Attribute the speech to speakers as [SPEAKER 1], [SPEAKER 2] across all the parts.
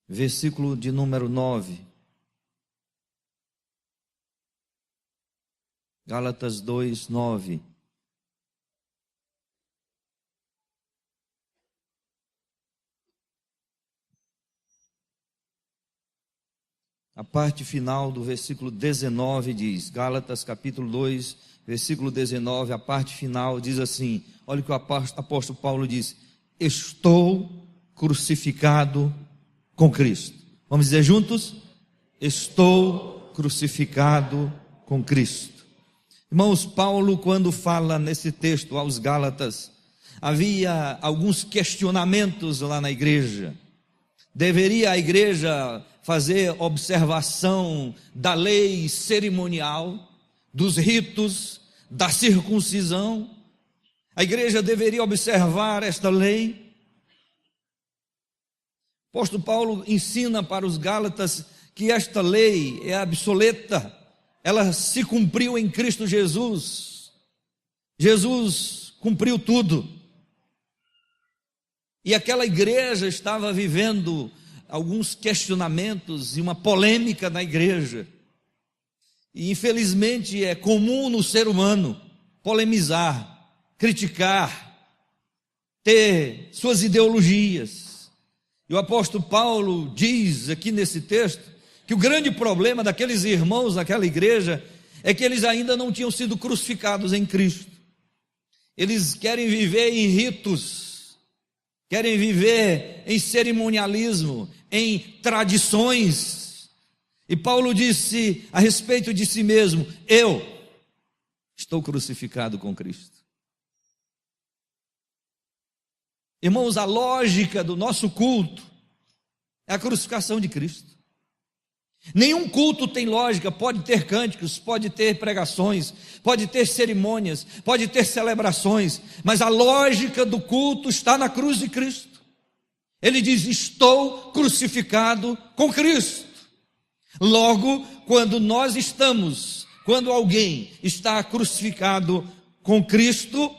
[SPEAKER 1] versículo de número 9. Gálatas 2, 9. A parte final do versículo 19 diz, Gálatas capítulo 2, versículo 19, a parte final diz assim, olha o que o apóstolo Paulo diz: estou crucificado com Cristo. Vamos dizer juntos? Estou crucificado com Cristo. Irmãos, Paulo, quando fala nesse texto aos Gálatas, havia alguns questionamentos lá na igreja. Deveria a igreja fazer observação da lei cerimonial, dos ritos, da circuncisão? A igreja deveria observar esta lei? O apóstolo Paulo ensina para os Gálatas que esta lei é obsoleta, ela se cumpriu em Cristo Jesus. Jesus cumpriu tudo. E aquela igreja estava vivendo alguns questionamentos e uma polêmica na igreja. E infelizmente é comum no ser humano polemizar, criticar, ter suas ideologias. E o apóstolo Paulo diz aqui nesse texto que o grande problema daqueles irmãos daquela igreja é que eles ainda não tinham sido crucificados em Cristo. Eles querem viver em ritos, querem viver em cerimonialismo, em tradições. E Paulo disse a respeito de si mesmo: eu estou crucificado com Cristo. Irmãos, a lógica do nosso culto é a crucificação de Cristo. Nenhum culto tem lógica. Pode ter cânticos, pode ter pregações, pode ter cerimônias, pode ter celebrações, mas a lógica do culto está na cruz de Cristo. Ele diz: estou crucificado com Cristo. Logo, quando alguém está crucificado com Cristo,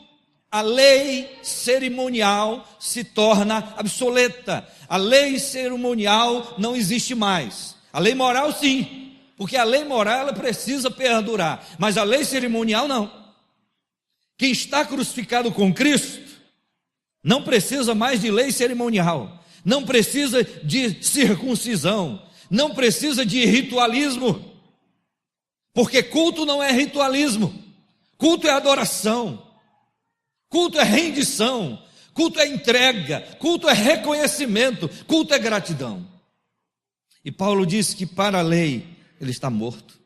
[SPEAKER 1] a lei cerimonial se torna obsoleta. A lei cerimonial não existe mais. A lei moral sim, porque a lei moral ela precisa perdurar, mas a lei cerimonial não. Quem está crucificado com Cristo não precisa mais de lei cerimonial, não precisa de circuncisão, não precisa de ritualismo, porque culto não é ritualismo, culto é adoração, culto é rendição, culto é entrega, culto é reconhecimento, culto é gratidão. E Paulo disse que para a lei ele está morto.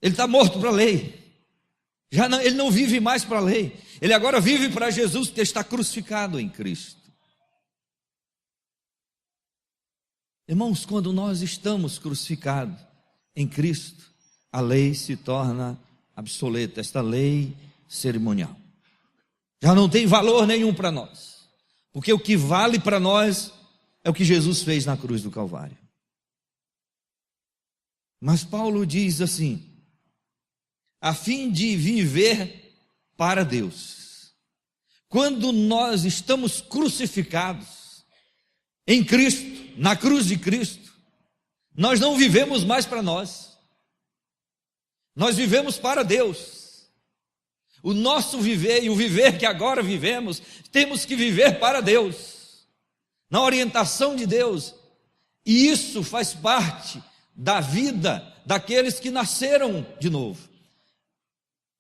[SPEAKER 1] Ele está morto para a lei. Ele não vive mais para a lei. Ele agora vive para Jesus, porque está crucificado em Cristo. Irmãos, quando nós estamos crucificados em Cristo, a lei se torna obsoleta. Esta lei cerimonial já não tem valor nenhum para nós, porque o que vale para nós é o que Jesus fez na cruz do Calvário. Mas Paulo diz assim: a fim de viver para Deus. Quando nós estamos crucificados em Cristo, na cruz de Cristo, nós não vivemos mais para nós, nós vivemos para Deus. O nosso viver e o viver que agora vivemos, temos que viver para Deus, na orientação de Deus, e isso faz parte da vida daqueles que nasceram de novo.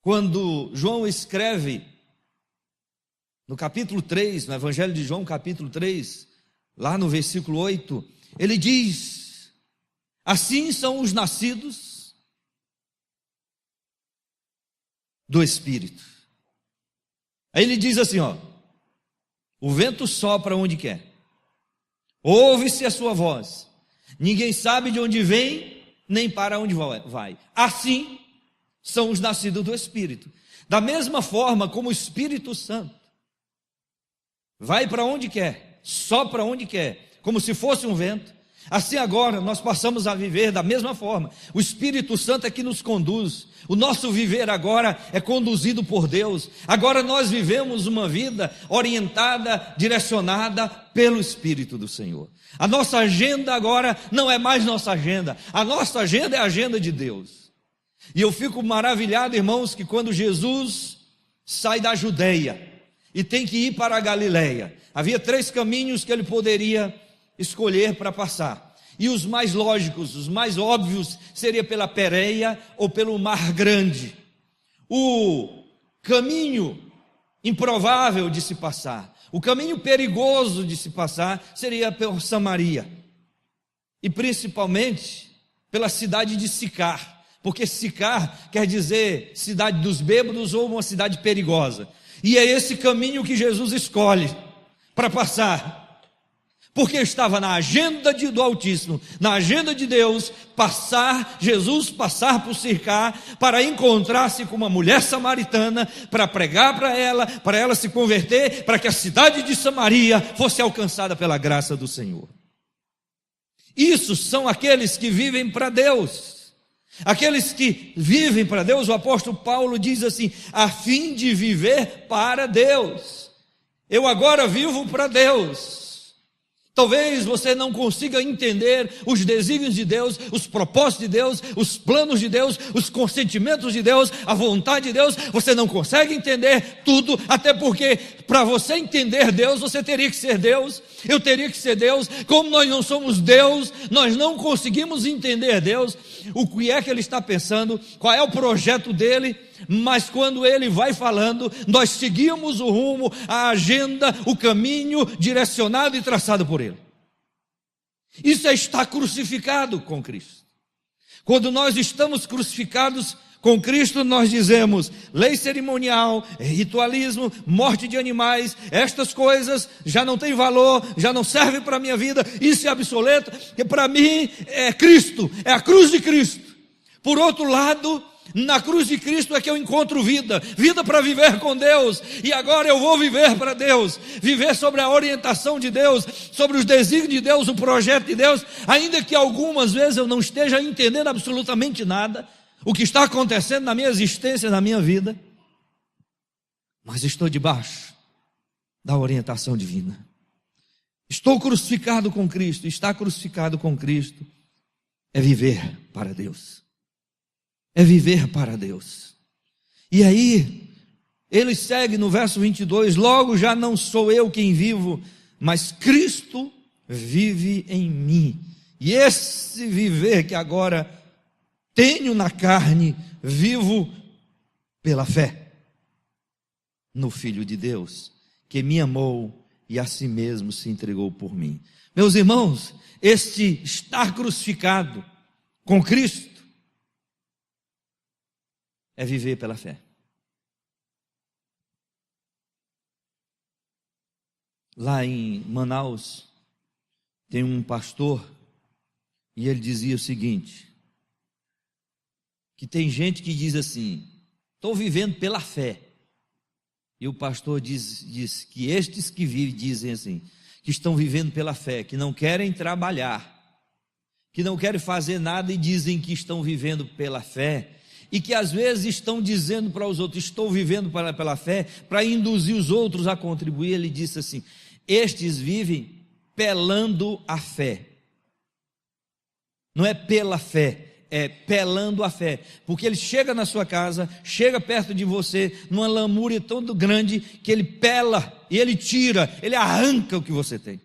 [SPEAKER 1] Quando João escreve no capítulo 3, no Evangelho de João, capítulo 3, lá no versículo 8, ele diz: assim são os nascidos do Espírito. Aí ele diz assim, o vento sopra onde quer, ouve-se a sua voz, ninguém sabe de onde vem, nem para onde vai. Assim são os nascidos do Espírito. Da mesma forma como o Espírito Santo vai para onde quer, sopra onde quer, como se fosse um vento, Assim agora nós passamos a viver da mesma forma. O Espírito Santo é que nos conduz. O nosso viver agora é conduzido por Deus. Agora nós vivemos uma vida orientada, direcionada pelo Espírito do Senhor. A nossa agenda agora não é mais nossa agenda. A nossa agenda é a agenda de Deus. E eu fico maravilhado, irmãos, que quando Jesus sai da Judeia e tem que ir para a Galileia, havia 3 caminhos que ele poderia escolher para passar, e os mais lógicos, os mais óbvios, seria pela Pérea ou pelo Mar Grande. O caminho improvável de se passar, o caminho perigoso de se passar, seria por Samaria, e principalmente pela cidade de Sicar, porque Sicar quer dizer cidade dos bêbados ou uma cidade perigosa, e é esse caminho que Jesus escolhe para passar, porque estava na agenda do Altíssimo, na agenda de Deus, Jesus passar por Sicar, para encontrar-se com uma mulher samaritana, para pregar para ela se converter, para que a cidade de Samaria fosse alcançada pela graça do Senhor. Isso são aqueles que vivem para Deus. Aqueles que vivem para Deus, o apóstolo Paulo diz assim: a fim de viver para Deus. Eu agora vivo para Deus. Talvez você não consiga entender os desígnios de Deus, os propósitos de Deus, os planos de Deus, os consentimentos de Deus, a vontade de Deus. Você não consegue entender tudo, até porque para você entender Deus, você teria que ser Deus, eu teria que ser Deus. Como nós não somos Deus, nós não conseguimos entender Deus, o que é que Ele está pensando, qual é o projeto dEle. Mas quando Ele vai falando, nós seguimos o rumo, a agenda, o caminho direcionado e traçado por Ele. Isso é estar crucificado com Cristo. Quando nós estamos crucificados com Cristo, nós dizemos: lei cerimonial, ritualismo, morte de animais, estas coisas já não têm valor, já não servem para a minha vida, isso é obsoleto, porque para mim é Cristo, é a cruz de Cristo. Por outro lado, na cruz de Cristo é que eu encontro vida para viver com Deus, e agora eu vou viver para Deus, viver sobre a orientação de Deus, sobre os desígnios de Deus, o projeto de Deus, ainda que algumas vezes eu não esteja entendendo absolutamente nada, o que está acontecendo na minha existência, na minha vida, mas estou debaixo da orientação divina. Estou crucificado com Cristo. Estar crucificado com Cristo é viver para Deus. É viver para Deus. E aí, ele segue no verso 22, logo já não sou eu quem vivo, mas Cristo vive em mim. E esse viver que agora tenho na carne, vivo pela fé no Filho de Deus, que me amou e a si mesmo se entregou por mim. Meus irmãos, este estar crucificado com Cristo é viver pela fé. Lá em Manaus, tem um pastor, e ele dizia o seguinte, que tem gente que diz assim: estou vivendo pela fé. E o pastor diz que estes que vivem dizem assim, que estão vivendo pela fé, que não querem trabalhar, que não querem fazer nada e dizem que estão vivendo pela fé, e que às vezes estão dizendo para os outros: estou vivendo pela fé, para induzir os outros a contribuir. Ele disse assim: estes vivem pelando a fé. Não é pela fé, é pelando a fé, porque ele chega na sua casa, chega perto de você, numa lamúria tão grande, que ele pela, e ele tira, ele arranca o que você tem.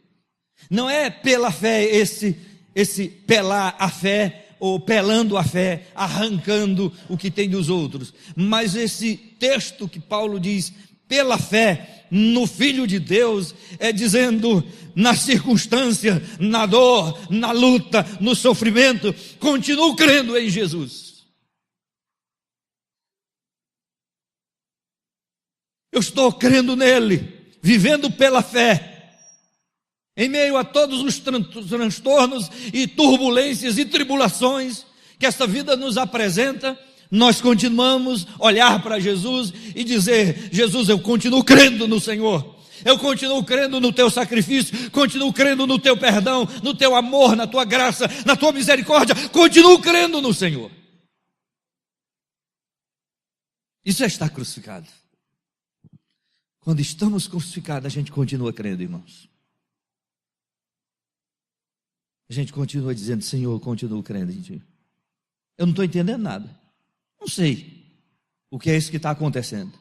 [SPEAKER 1] Não é pela fé esse pelar a fé, ou pelando a fé, arrancando o que tem dos outros, mas esse texto que Paulo diz, pela fé no Filho de Deus, é dizendo, na circunstância, na dor, na luta, no sofrimento, continuo crendo em Jesus. Eu estou crendo nele, vivendo pela fé, em meio a todos os transtornos e turbulências e tribulações que esta vida nos apresenta. Nós continuamos a olhar para Jesus e dizer: Jesus, eu continuo crendo no Senhor, Eu continuo crendo no teu sacrifício, continuo crendo no teu perdão, no teu amor, na tua graça, na tua misericórdia, continuo crendo no Senhor. Isso é estar crucificado. Quando estamos crucificados, a gente continua crendo, irmãos. A gente continua dizendo: Senhor, eu continuo crendo em Ti. Eu não estou entendendo nada. Não sei o que é isso que está acontecendo.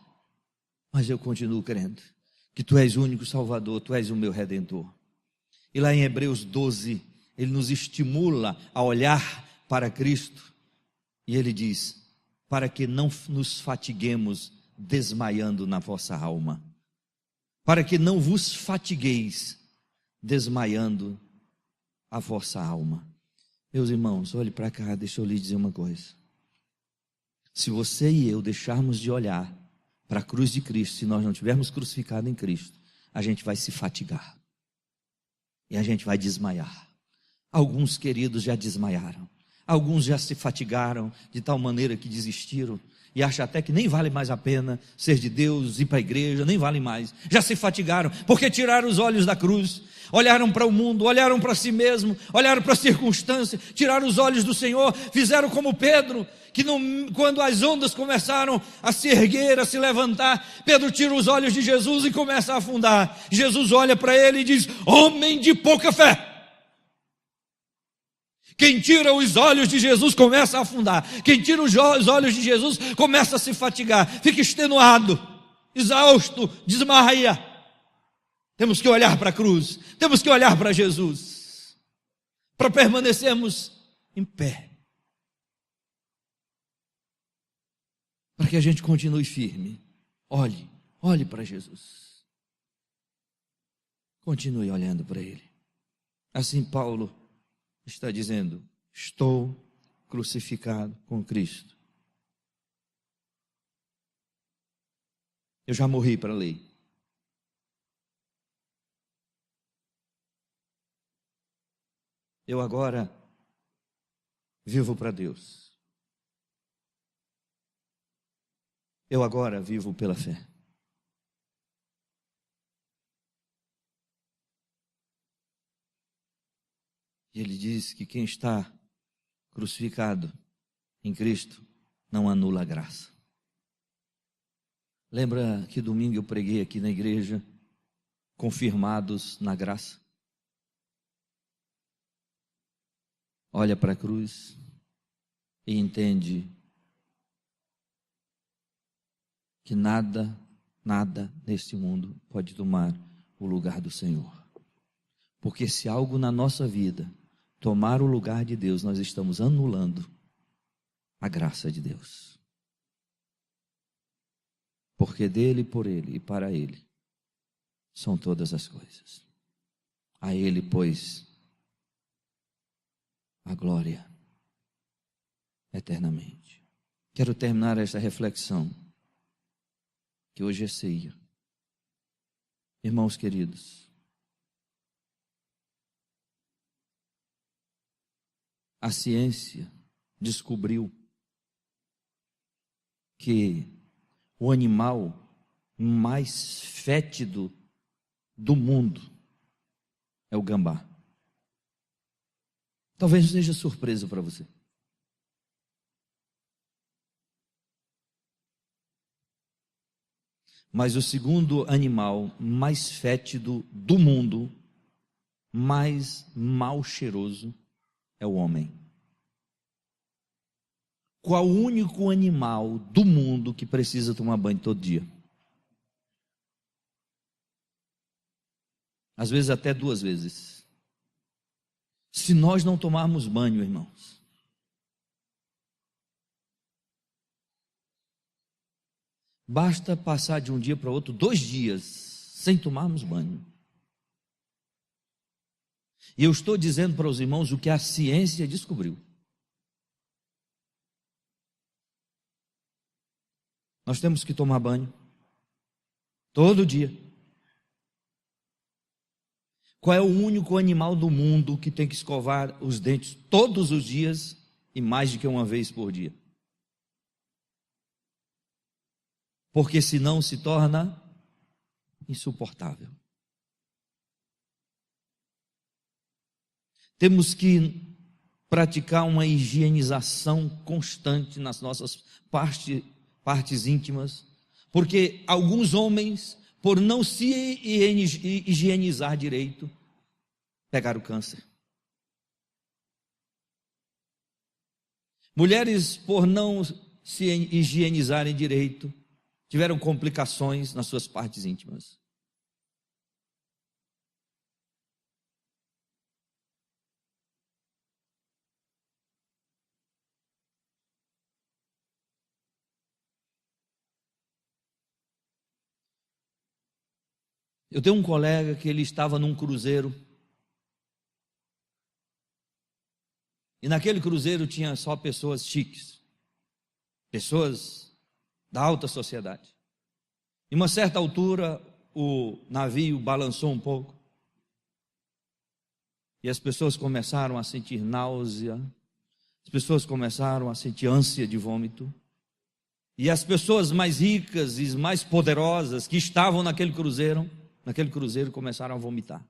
[SPEAKER 1] Mas eu continuo crendo que Tu és o único Salvador, Tu és o meu Redentor. E lá em Hebreus 12, ele nos estimula a olhar para Cristo. E ele diz: para que não nos fatiguemos desmaiando na vossa alma. Para que não vos fatigueis desmaiando a vossa alma. Meus irmãos, olhe para cá, deixa eu lhe dizer uma coisa. Se você e eu deixarmos de olhar para a cruz de Cristo, se nós não tivermos crucificado em Cristo, a gente vai se fatigar. E a gente vai desmaiar. Alguns queridos já desmaiaram. Alguns já se fatigaram de tal maneira que desistiram. E acham até que nem vale mais a pena ser de Deus, ir para a igreja, nem vale mais. Já se fatigaram, porque tiraram os olhos da cruz. Olharam para o mundo, olharam para si mesmo, olharam para a circunstância, tiraram os olhos do Senhor, fizeram como Pedro, que quando as ondas começaram a se erguer, a se levantar, Pedro tira os olhos de Jesus e começa a afundar. Jesus olha para ele e diz: homem de pouca fé. Quem tira os olhos de Jesus começa a afundar. Quem tira os olhos de Jesus começa a se fatigar, fica extenuado, exausto, desmaia. Temos que olhar para a cruz, temos que olhar para Jesus, para permanecermos em pé, para que a gente continue firme. Olhe para Jesus, continue olhando para Ele. Assim Paulo está dizendo: estou crucificado com Cristo. Eu já morri para a lei. Eu agora vivo para Deus. Eu agora vivo pela fé. E ele diz que quem está crucificado em Cristo não anula a graça. Lembra que domingo eu preguei aqui na igreja, confirmados na graça? Olha para a cruz e entende que nada neste mundo pode tomar o lugar do Senhor. Porque se algo na nossa vida tomar o lugar de Deus, nós estamos anulando a graça de Deus. Porque dele, por ele e para ele são todas as coisas. A ele, pois, a glória eternamente. Quero terminar esta reflexão, que hoje é ceia. Irmãos queridos, a ciência descobriu que o animal mais fétido do mundo é o gambá. Talvez seja surpresa para você. Mas o segundo animal mais fétido do mundo, mais mal cheiroso, é o homem. Qual o único animal do mundo que precisa tomar banho todo dia? Às vezes até 2 vezes. Se nós não tomarmos banho, irmãos, basta passar de um dia para outro 2 dias sem tomarmos banho. E eu estou dizendo para os irmãos o que a ciência descobriu. Nós temos que tomar banho todo dia. Qual é o único animal do mundo que tem que escovar os dentes todos os dias e mais do que uma vez por dia? Porque senão se torna insuportável. Temos que praticar uma higienização constante nas nossas partes íntimas, porque alguns homens, por não se higienizar direito, pegaram câncer. Mulheres, por não se higienizarem direito, tiveram complicações nas suas partes íntimas. Eu tenho um colega que ele estava num cruzeiro, e naquele cruzeiro tinha só pessoas chiques, pessoas da alta sociedade. Em uma certa altura, o navio balançou um pouco, e as pessoas começaram a sentir náusea, as pessoas começaram a sentir ânsia de vômito, e as pessoas mais ricas e mais poderosas que estavam naquele cruzeiro começaram a vomitar.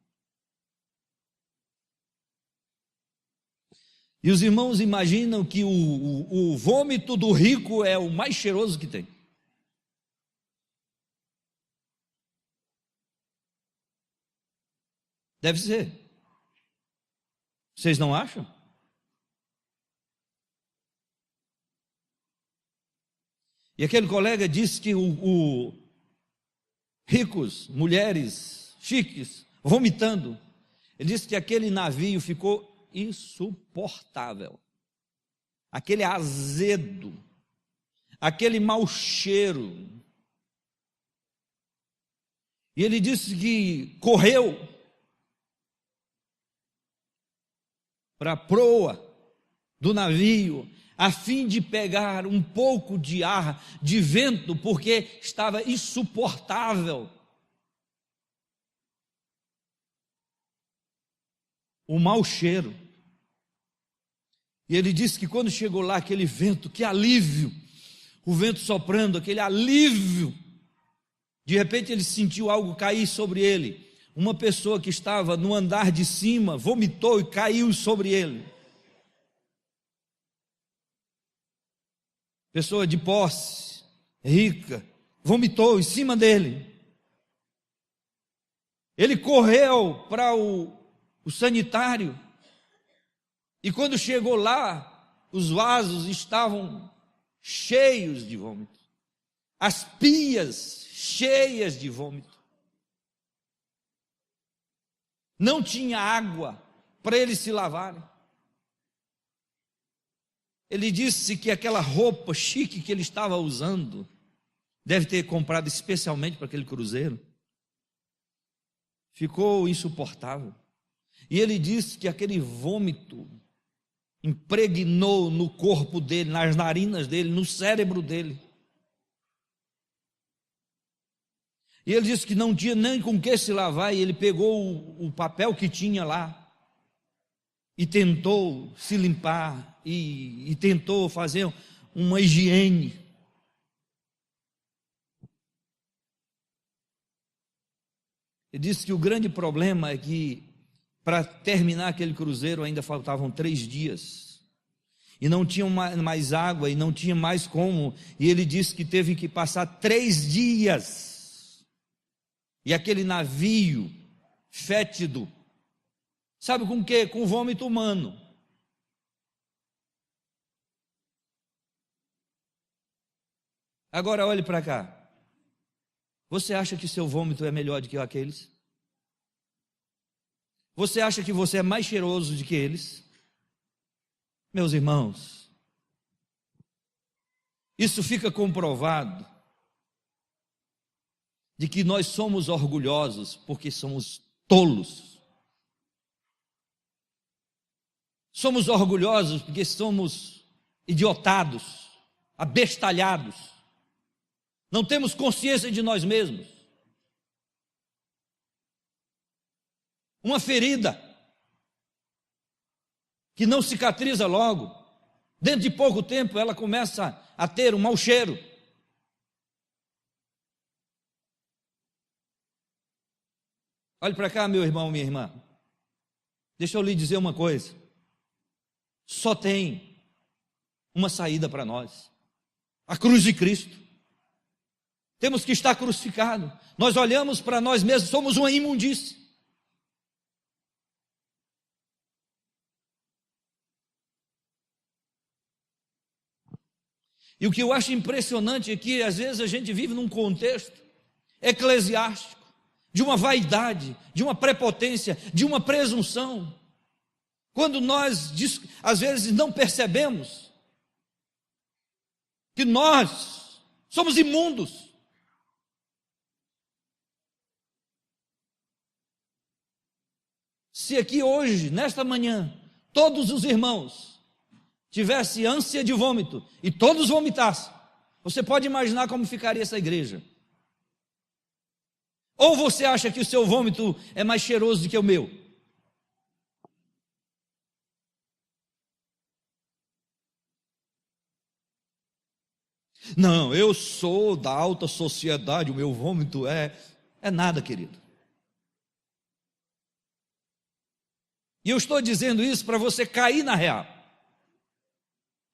[SPEAKER 1] E os irmãos imaginam que o vômito do rico é o mais cheiroso que tem. Deve ser. Vocês não acham? E aquele colega disse que ricos, mulheres, chiques, vomitando. Ele disse que aquele navio ficou insuportável. Aquele azedo, aquele mau cheiro. E ele disse que correu para a proa do navio, a fim de pegar um pouco de ar, de vento, porque estava insuportável o mau cheiro. E ele disse que quando chegou lá, aquele vento, que alívio, o vento soprando, aquele alívio, de repente ele sentiu algo cair sobre ele. Uma pessoa que estava no andar de cima vomitou e caiu sobre ele. Pessoa de posse, rica, vomitou em cima dele. Ele correu para o sanitário, e quando chegou lá, os vasos estavam cheios de vômito, as pias cheias de vômito. Não tinha água para eles se lavarem. Ele disse que aquela roupa chique que ele estava usando, deve ter comprado especialmente para aquele cruzeiro, ficou insuportável. E ele disse que aquele vômito impregnou no corpo dele, nas narinas dele, no cérebro dele. E ele disse que não tinha nem com que se lavar, e ele pegou o papel que tinha lá e tentou se limpar, e tentou fazer uma higiene. Ele disse que o grande problema é que, para terminar aquele cruzeiro, ainda faltavam 3 dias, e não tinham mais água, e não tinha mais como, e ele disse que teve que passar 3 dias, e aquele navio fétido, sabe com o quê? Com vômito humano. Agora olhe para cá. Você acha que seu vômito é melhor do que aqueles? Você acha que você é mais cheiroso do que eles? Meus irmãos, isso fica comprovado de que nós somos orgulhosos porque somos tolos. Somos orgulhosos porque somos idiotados, abestalhados. Não temos consciência de nós mesmos. Uma ferida que não cicatriza logo, dentro de pouco tempo ela começa a ter um mau cheiro. Olhe para cá, meu irmão, minha irmã. Deixa eu lhe dizer uma coisa. Só tem uma saída para nós: a cruz de Cristo. Temos que estar crucificados. Nós olhamos para nós mesmos, somos uma imundície. E o que eu acho impressionante é que às vezes a gente vive num contexto eclesiástico, de uma vaidade, de uma prepotência, de uma presunção, quando nós às vezes não percebemos que nós somos imundos. Se aqui hoje, nesta manhã, todos os irmãos tivesse ânsia de vômito e todos vomitassem, você pode imaginar como ficaria essa igreja? Ou você acha que o seu vômito é mais cheiroso do que o meu? Não, eu sou da alta sociedade, o meu vômito é nada, querido. E eu estou dizendo isso para você cair na real.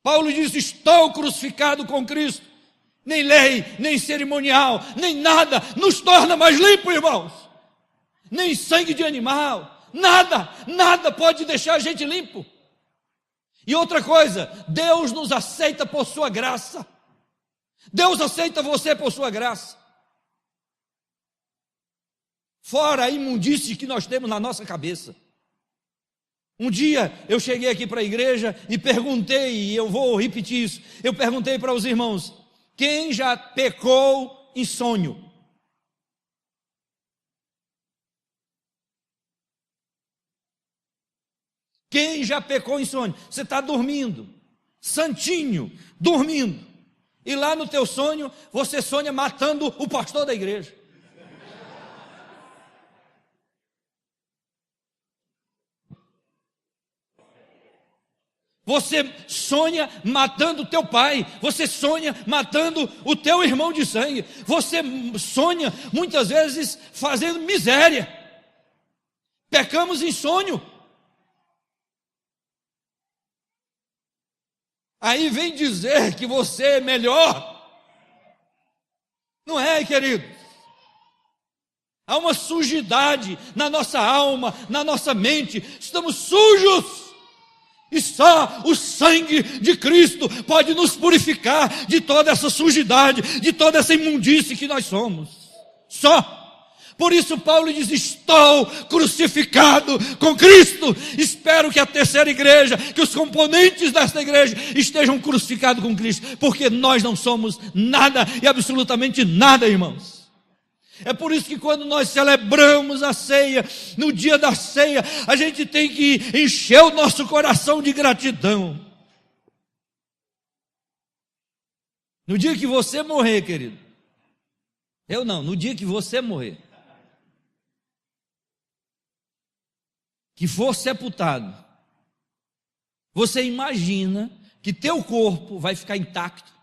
[SPEAKER 1] Paulo diz: estou crucificado com Cristo. Nem lei, nem cerimonial, nem nada nos torna mais limpos, irmãos. Nem sangue de animal, nada pode deixar a gente limpo. E outra coisa, Deus nos aceita por sua graça. Deus aceita você por sua graça. Fora a imundície que nós temos na nossa cabeça. Um dia eu cheguei aqui para a igreja e perguntei, e eu vou repetir isso, eu perguntei para os irmãos: quem já pecou em sonho? Quem já pecou em sonho? Você está dormindo, santinho, dormindo, e lá no teu sonho, você sonha matando o pastor da igreja. Você sonha matando o teu pai, você sonha matando o teu irmão de sangue, você sonha muitas vezes fazendo miséria. Pecamos em sonho. Aí vem dizer que você é melhor. Não é, querido? Há uma sujidade na nossa alma, na nossa mente, estamos sujos. E só o sangue de Cristo pode nos purificar de toda essa sujidade, de toda essa imundície que nós somos. Só. Por isso Paulo diz: estou crucificado com Cristo. Espero que a terceira igreja, que os componentes desta igreja estejam crucificados com Cristo, porque nós não somos nada e absolutamente nada, irmãos. É por isso que quando nós celebramos a ceia, no dia da ceia, a gente tem que encher o nosso coração de gratidão. No dia que você morrer, querido, no dia que você morrer, que for sepultado, você imagina que teu corpo vai ficar intacto?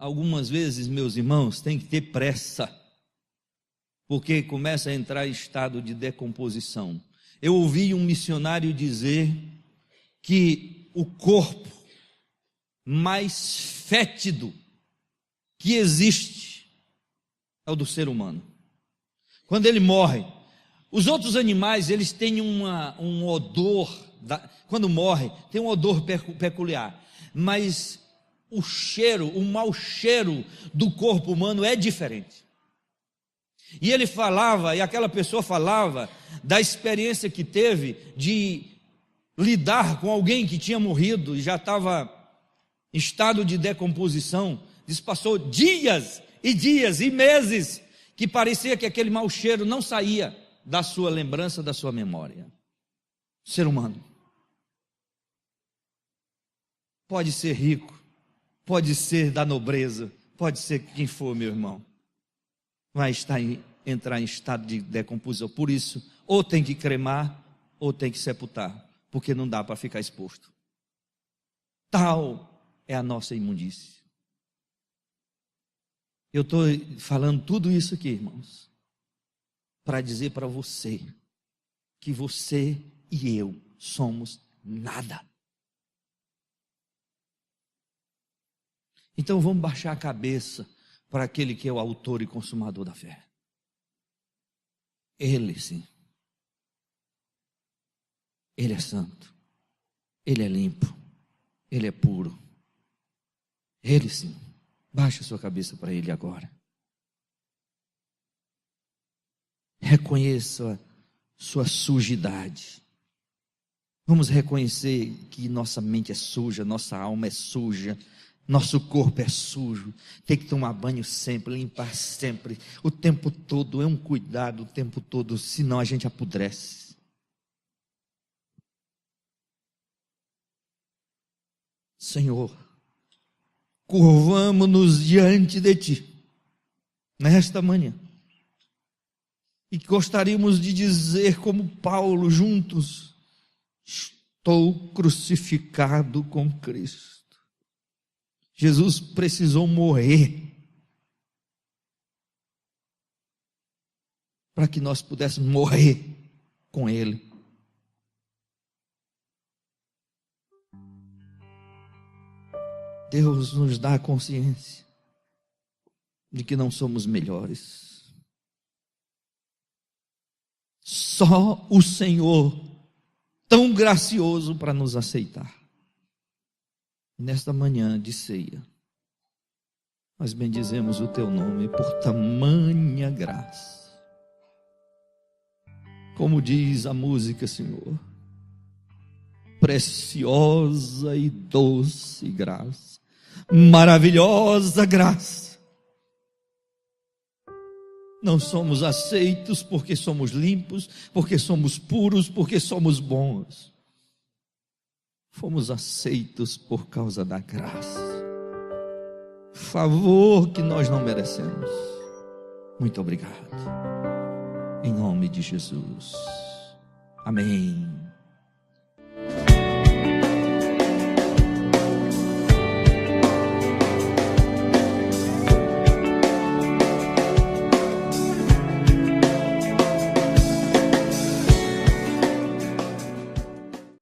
[SPEAKER 1] Algumas vezes, meus irmãos, tem que ter pressa, porque começa a entrar em estado de decomposição. Eu ouvi um missionário dizer que o corpo mais fétido que existe é o do ser humano. Quando ele morre, os outros animais, eles têm um odor, quando morre, tem um odor peculiar, mas o cheiro, o mau cheiro do corpo humano é diferente. E ele falava, e aquela pessoa falava da experiência que teve de lidar com alguém que tinha morrido e já estava em estado de decomposição. Diz, passou dias e dias e meses que parecia que aquele mau cheiro não saía da sua lembrança, da sua memória. Ser humano pode ser rico, pode ser da nobreza, pode ser quem for, meu irmão, vai entrar em estado de decomposição. Por isso, ou tem que cremar, ou tem que sepultar, porque não dá para ficar exposto. Tal é a nossa imundície. Eu estou falando tudo isso aqui, irmãos, para dizer para você que você e eu somos nada. Então vamos baixar a cabeça para aquele que é o autor e consumador da fé. Ele sim. Ele é santo. Ele é limpo. Ele é puro. Ele sim. Baixe a sua cabeça para ele agora. Reconheça sua sujidade. Vamos reconhecer que nossa mente é suja, nossa alma é suja, nosso corpo é sujo. Tem que tomar banho sempre, limpar sempre, o tempo todo, é um cuidado o tempo todo, senão a gente apodrece. Senhor, curvamo-nos diante de Ti, nesta manhã, e gostaríamos de dizer como Paulo, juntos: estou crucificado com Cristo. Jesus precisou morrer para que nós pudéssemos morrer com Ele. Deus nos dá a consciência de que não somos melhores. Só o Senhor, tão gracioso para nos aceitar. Nesta manhã de ceia, nós bendizemos o Teu nome por tamanha graça. Como diz a música, Senhor, preciosa e doce graça, maravilhosa graça. Não somos aceitos porque somos limpos, porque somos puros, porque somos bons. Fomos aceitos por causa da graça, favor que nós não merecemos. Muito obrigado, em nome de Jesus, amém.